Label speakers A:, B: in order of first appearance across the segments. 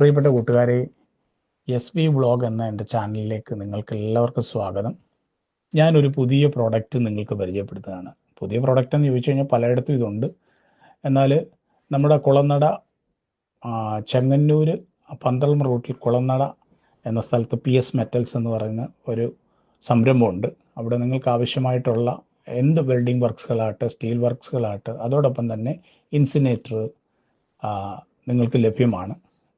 A: പ്രിയപ്പെട്ട കൂട്ടുകാരെ, SV vlog എന്ന എൻ്റെ ചാനലിലേക്ക് നിങ്ങൾക്ക് എല്ലാവർക്കും സ്വാഗതം. ഞാനൊരു പുതിയ പ്രോഡക്റ്റ് നിങ്ങൾക്ക് പരിചയപ്പെടുത്തുകയാണ്. പുതിയ പ്രോഡക്റ്റ് എന്ന് ചോദിച്ചു കഴിഞ്ഞാൽ പലയിടത്തും ഇതുണ്ട്. എന്നാൽ നമ്മുടെ കുളനട ചെങ്ങന്നൂർ പന്തളം റൂട്ടിൽ കുളനട എന്ന സ്ഥലത്ത് PS മെറ്റൽസ് എന്ന് പറയുന്ന ഒരു സംരംഭമുണ്ട്. അവിടെ നിങ്ങൾക്ക് ആവശ്യമായിട്ടുള്ള എന്ത് വെൽഡിംഗ് വർക്ക്സുകളാകട്ടെ, സ്റ്റീൽ വർക്ക്സുകളാകട്ടെ, അതോടൊപ്പം തന്നെ ഇൻസിനേറ്റർ നിങ്ങൾക്ക് ലഭ്യമാണ്.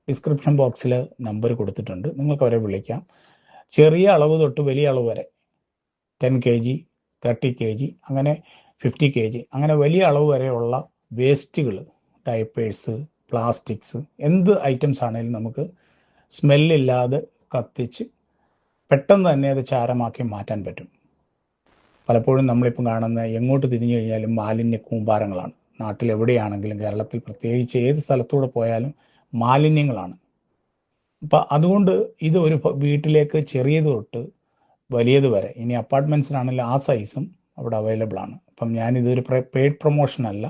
A: ഡിസ്ക്രിപ്ഷൻ ബോക്സിൽ നമ്പർ കൊടുത്തിട്ടുണ്ട്, നിങ്ങൾക്ക് അവരെ വിളിക്കാം. ചെറിയ അളവ് തൊട്ട് വലിയ അളവ് വരെ 10 kg, 30 kg, അങ്ങനെ 50 kg, അങ്ങനെ വലിയ അളവ് വരെയുള്ള വേസ്റ്റുകൾ, ഡയപ്പേഴ്സ്, പ്ലാസ്റ്റിക്സ്, എന്ത് ഐറ്റംസ് ആണെങ്കിലും നമുക്ക് സ്മെല്ലില്ലാതെ കത്തിച്ച് പെട്ടെന്ന് തന്നെ അത് ചാരമാക്കി മാറ്റാൻ പറ്റും. പലപ്പോഴും നമ്മളിപ്പം കാണുന്ന എങ്ങോട്ട് തിരിഞ്ഞു കഴിഞ്ഞാലും മാലിന്യ കൂമ്പാരങ്ങളാണ്. നാട്ടിലെവിടെയാണെങ്കിലും കേരളത്തിൽ പ്രത്യേകിച്ച് ഏത് സ്ഥലത്തൂടെ പോയാലും മാലിന്യങ്ങളാണ്. അപ്പം അതുകൊണ്ട് ഇത് ഒരു വീട്ടിലേക്ക് ചെറിയത് തൊട്ട് വലിയത് വരെ, ഇനി അപ്പാർട്ട്മെൻറ്റ്സിനാണെങ്കിൽ ആ സൈസും അവിടെ അവൈലബിൾ ആണ്. അപ്പം ഞാനിതൊരു പെയ്ഡ് പ്രൊമോഷൻ അല്ല,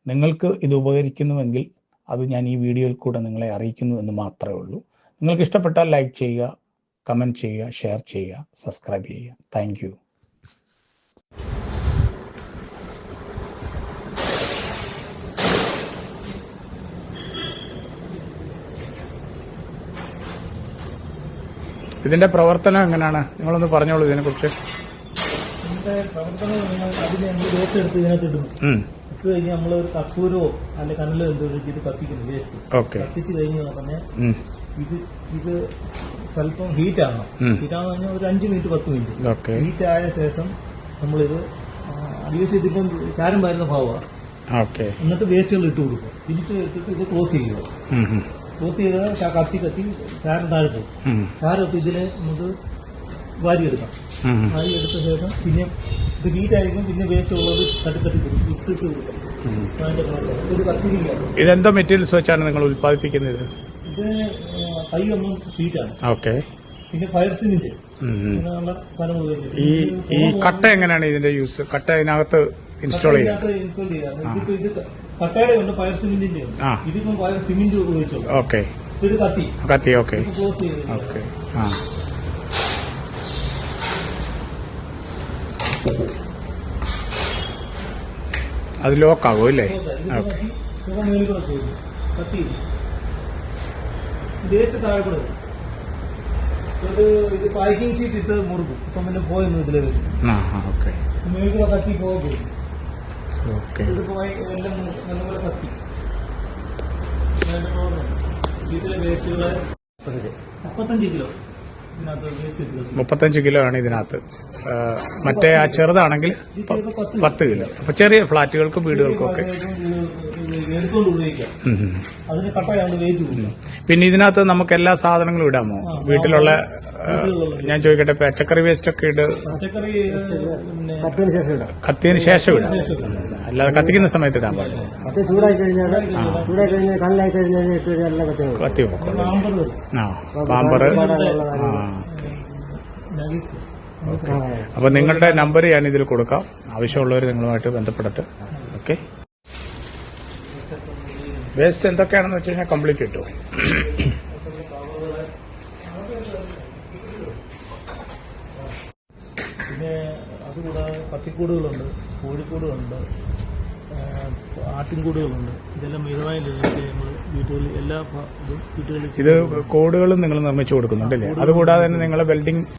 A: നിങ്ങൾക്ക് ഇത് ഉപകരിക്കുന്നുവെങ്കിൽ അത് ഞാൻ ഈ വീഡിയോയിൽ കൂടെ നിങ്ങളെ അറിയിക്കുന്നു എന്ന് മാത്രമേ ഉള്ളൂ. നിങ്ങൾക്ക് ഇഷ്ടപ്പെട്ടാൽ ലൈക്ക് ചെയ്യുക, കമൻറ്റ് ചെയ്യുക, ഷെയർ ചെയ്യുക, സബ്സ്ക്രൈബ് ചെയ്യുക. Thank you. ഇതിന്റെ പ്രവർത്തനം എങ്ങനെയാണ്, നിങ്ങളൊന്ന് പറഞ്ഞോളൂ ഇതിനെക്കുറിച്ച്.
B: ഇതിന്റെ പ്രവർത്തനം അതിന് നമ്മൾ വേസ്റ്റ് എടുത്ത് ഇതിനകത്ത് ഇടുന്നു. ഇട്ട് കഴിഞ്ഞാൽ നമ്മൾ കപ്പൂരോ അല്ലെ കനലോ എന്തോ വെച്ചിട്ട് കത്തിക്കുന്നു വേസ്റ്റ്. കത്തിച്ച് കഴിഞ്ഞ് പറഞ്ഞാൽ ഇത് സ്വല്പം ഹീറ്റാണ്. ഹീറ്റാന്ന് പറഞ്ഞാൽ ഒരു 5 മിനിറ്റ് 10 മിനിറ്റ് ഹീറ്റ് ആയ ശേഷം നമ്മളിത് അടിവശം ഇതിപ്പം ചാരം വരുന്ന ഭാവമാണ്. എന്നിട്ട് വേസ്റ്റുകൾ ഇട്ട് കൊടുക്കും. ഇട്ടിട്ട് ഇത് ക്ലോസ് ചെയ്യുക. ക്ലോസ് ചെയ്താൽ കത്തി ചാരം താഴെ പോകും. ചാരമൊക്കെ ഇതിനെ നമുക്ക് വാരിയെടുക്കാം. വാരിയെടുത്ത ശേഷം പിന്നെ ഇത് ഹീറ്റായിരിക്കും. പിന്നെ വേസ്റ്റ് ഉള്ളത് ഇട്ടിട്ട് കൊടുക്കാം. ഇത് കത്തിരിക്കുക.
A: ഇതെന്തോ മെറ്റീരിയൽസ് വെച്ചാണ് നിങ്ങൾ ഉത്പാദിപ്പിക്കുന്നത്?
B: ഇത് 5mm ഷീറ്റാണ്. പിന്നെ ഫയർ സിമെന്റ്
A: ഈ കട്ട എങ്ങനെയാണ് ഇതിന്റെ യൂസ്? കട്ട ഇതിനകത്ത് ഇൻസ്റ്റാൾ ചെയ്യാം.
B: ഇത് കട്ടയുടെ ഉണ്ട്, ഫയർ സിമെന്റിന്റെ ഉണ്ട്. ഇതിപ്പം ഫയർ സിമെന്റ് ഉപയോഗിച്ചോളൂ. ഇത് കത്തി.
A: ഓക്കെ. അത് ലോക്കാകും അല്ലേ?
B: കത്തി ദേശ താഴെ ഇത് പാക്കിംഗ് ഷീറ്റ് ഇട്ട് മുറുക്കും. ഇപ്പം പിന്നെ പോയൊന്നും ഇതിലെ വരും. മേൽക്കൂടെ കത്തി പോകും. ഇത് പോയി എല്ലാം നല്ലപോലെ കത്തി. ഇതിലെ വേസ്റ്റുകള് 35 കിലോ ഇതിനകത്ത് വേസ്റ്റ് ഇട്ട്.
A: 35 കിലോ ആണ് ഇതിനകത്ത്. മറ്റേ ആ ചെറുതാണെങ്കിൽ 10 കിലോ. അപ്പൊ ചെറിയ ഫ്ളാറ്റുകൾക്കും വീടുകൾക്കും ഒക്കെ
B: എടുത്തോണ്ട് ഉപയോഗിക്കാം. അതിന് കട്ടയാണ് വെയിറ്റ് കൂടുക.
A: പിന്നെ ഇതിനകത്ത് നമുക്ക് എല്ലാ സാധനങ്ങളും ഇടാമോ? വീട്ടിലുള്ള ഞാൻ ചോദിക്കട്ടെ, പച്ചക്കറി വേസ്റ്റ് ഒക്കെ ഇട്ട് കത്തിയതിന് ശേഷം ഇടാം, അല്ലാതെ കത്തിക്കുന്ന സമയത്ത് ഇടാൻ പാടില്ല. കത്തി പാമ്പർ. അപ്പൊ നിങ്ങളുടെ നമ്പർ ഞാൻ ഇതിൽ കൊടുക്കാം. ആവശ്യമുള്ളവർ നിങ്ങളുമായിട്ട് ബന്ധപ്പെടട്ടെ. ഓക്കെ. വേസ്റ്റ് എന്തൊക്കെയാണെന്ന് വെച്ച് കഴിഞ്ഞാൽ കംപ്ലീറ്റ് ഇട്ടു.
B: പിന്നെ അതുകൂടാതെ പട്ടിക്കൂടുകളുണ്ട്, കോഴിക്കൂടുകളുണ്ട്, ആട്ടിൻകൂടുകളുണ്ട്. ഇതെല്ലാം മിതമായ ലഭ്യത നമ്മൾ വീട്ടുകളിൽ എല്ലാ വീട്ടുകളിലും.
A: ഇത് കൂടുകളും നിങ്ങൾ നിർമ്മിച്ചു കൊടുക്കുന്നുണ്ടല്ലേ? അതുകൂടാതെ തന്നെ നിങ്ങളെ വെൽഡിംഗ്